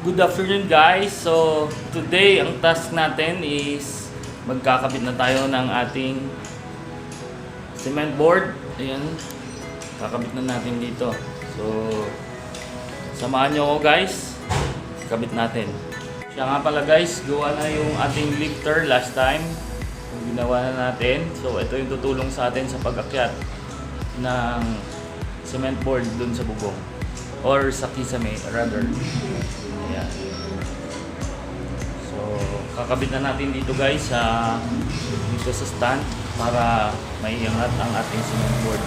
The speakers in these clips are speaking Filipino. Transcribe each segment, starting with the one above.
Good afternoon guys. So today ang task natin is magkakabit na tayo ng ating cement board. Ayan. Kakabit na natin dito. So samahan nyo ako guys. Kabit natin. Siya nga pala guys, gawa na yung ating lifter last time. Ginawa na natin. So ito yung tutulong sa atin sa pag-akyat ng cement board dun sa bubong. Or sa Kisame rather. Ayan. So, kakabit na natin dito guys dito sa stand para maiangat ang ating cement board.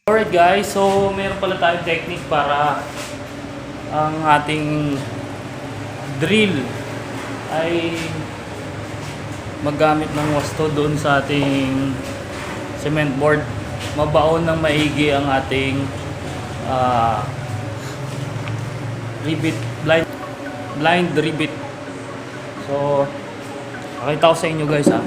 Alright guys, so meron pala tayong technique para ang ating drill ay maggamit ng wasto doon sa ating cement board. Mabaon ng maigi ang ating rivet, blind rivet. So pakita ko sa inyo guys ha.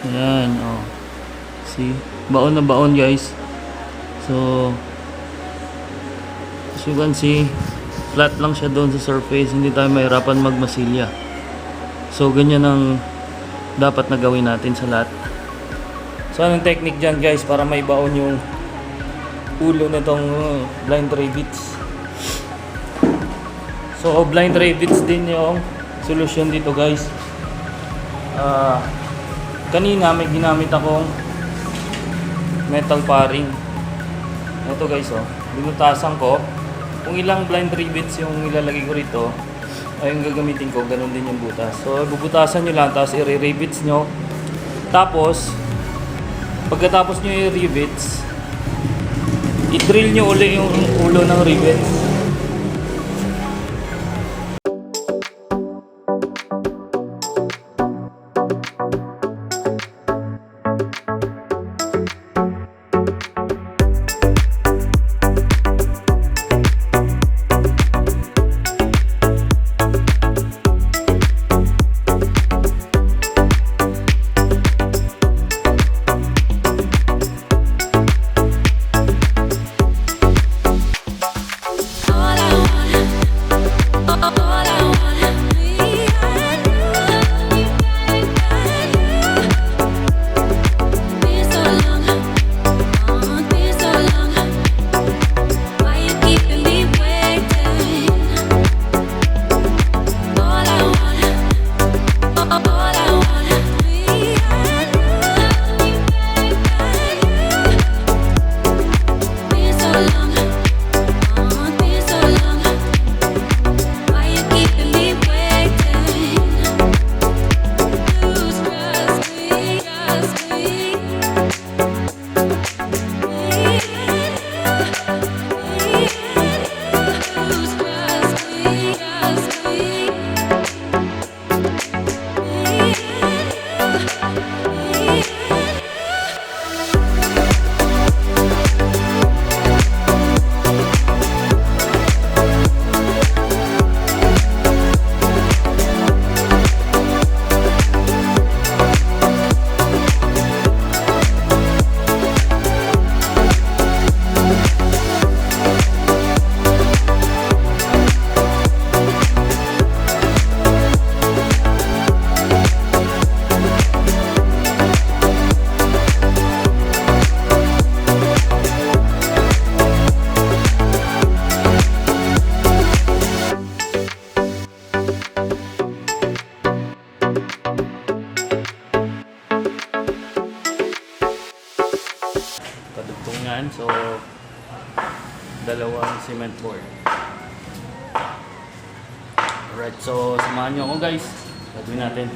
Ayan, oh. See? Baon na baon guys. So as you can see, flat lang siya doon sa surface. Hindi tayo mahirapan magmasilya. So ganyan ang dapat na gawin natin sa lahat. So anong technique dyan guys para may baon yung ulo nitong blind rivets. So blind rivets din yung solution dito guys. Kanina may ginamit akong metal paring. Ito guys oh, binutasan ko. Kung ilang blind rivets yung ilalagay ko rito, ay yung gagamitin ko, ganun din yung butas. So bubutasan nyo lang, tapos i-rivets nyo. Tapos pagkatapos nyo i-rivets, i-drill nyo ulit yung ulo ng rivets. Padugtungan, so dalawang cement board. Alright, so samahan nyo ako guys. Gagawin natin.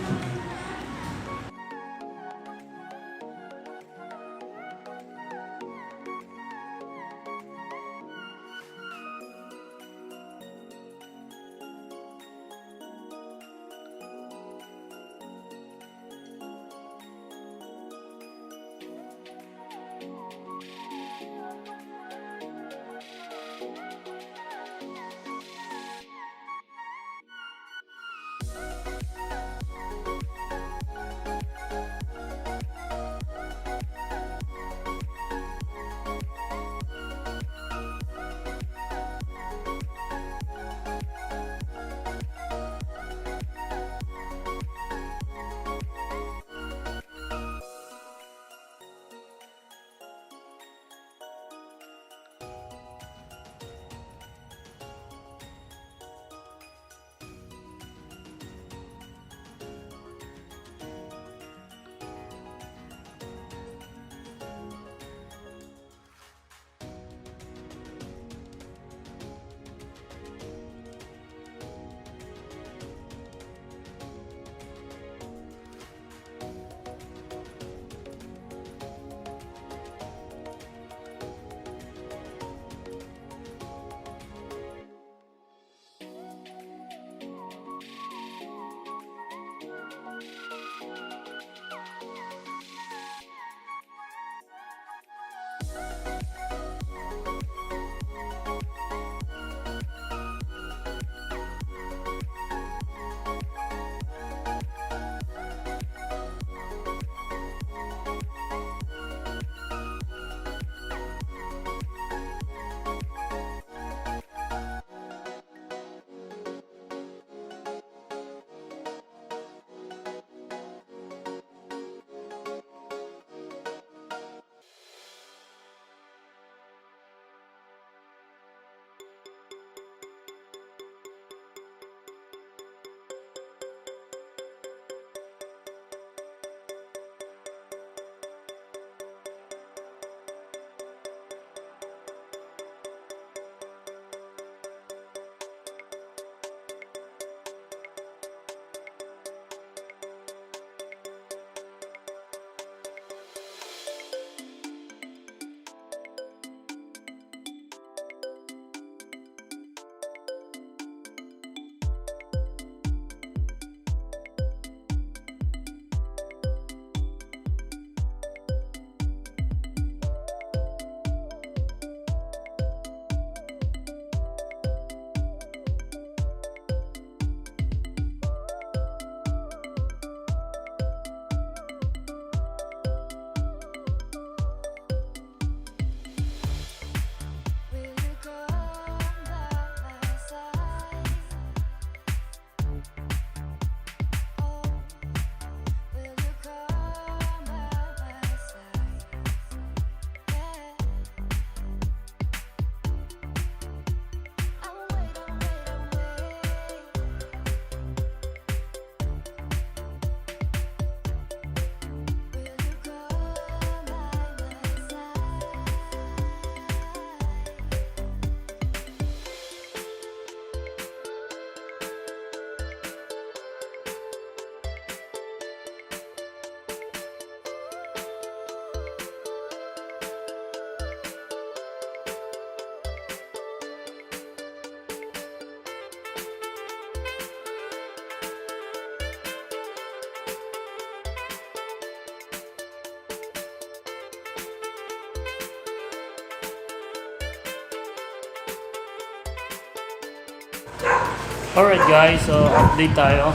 Alright guys, so update tayo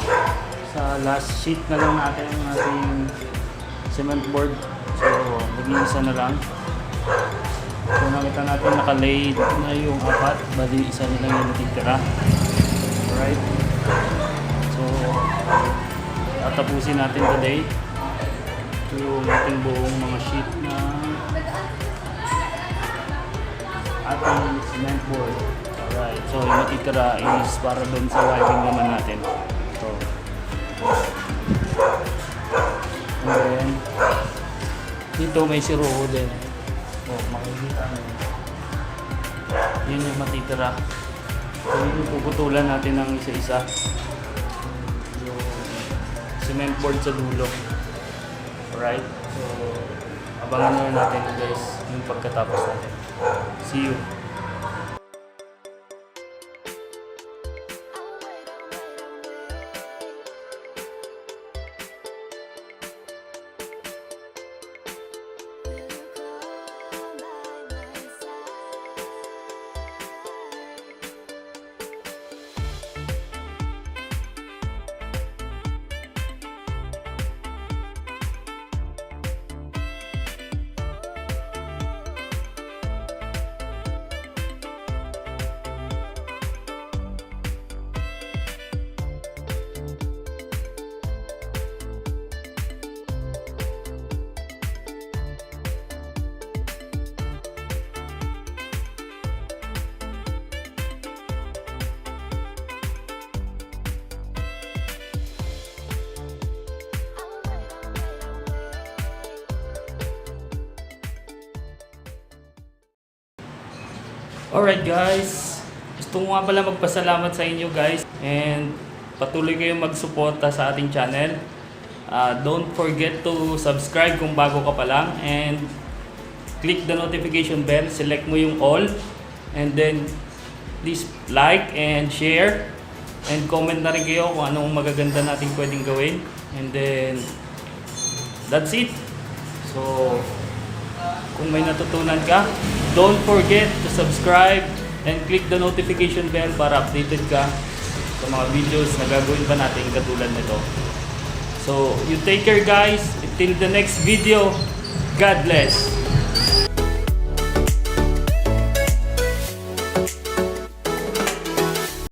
sa last sheet na lang natin ng ating cement board. So nag-iisa na lang. So nakita natin naka-laid na yung apat, bali isa na lang yung natitira. Alright, so tatapusin natin today yung ating buong mga sheet na ating cement board. Alright, so yung natitira is para doon sa wiring naman natin. So, and then, dito may siruho din. So, makikita nyo. Yun yung matitira. So, yun yung puputulan natin ng isa-isa. Yung cement board sa dulo. Alright, so abangan na natin guys yung pagkatapos natin. See you! Alright guys, gusto ko nga pala magpasalamat sa inyo guys and patuloy kayong magsuporta sa ating channel. Don't forget to subscribe kung bago ka pa lang and click the notification bell, select mo yung all and then please like and share and comment na rin kayo kung anong magaganda natin pwedeng gawin and then that's it. So kung may natutunan ka, don't forget to subscribe and click the notification bell para updated ka sa mga videos na gagawin pa natin katulad nito. So, you take care guys. Until the next video, God bless.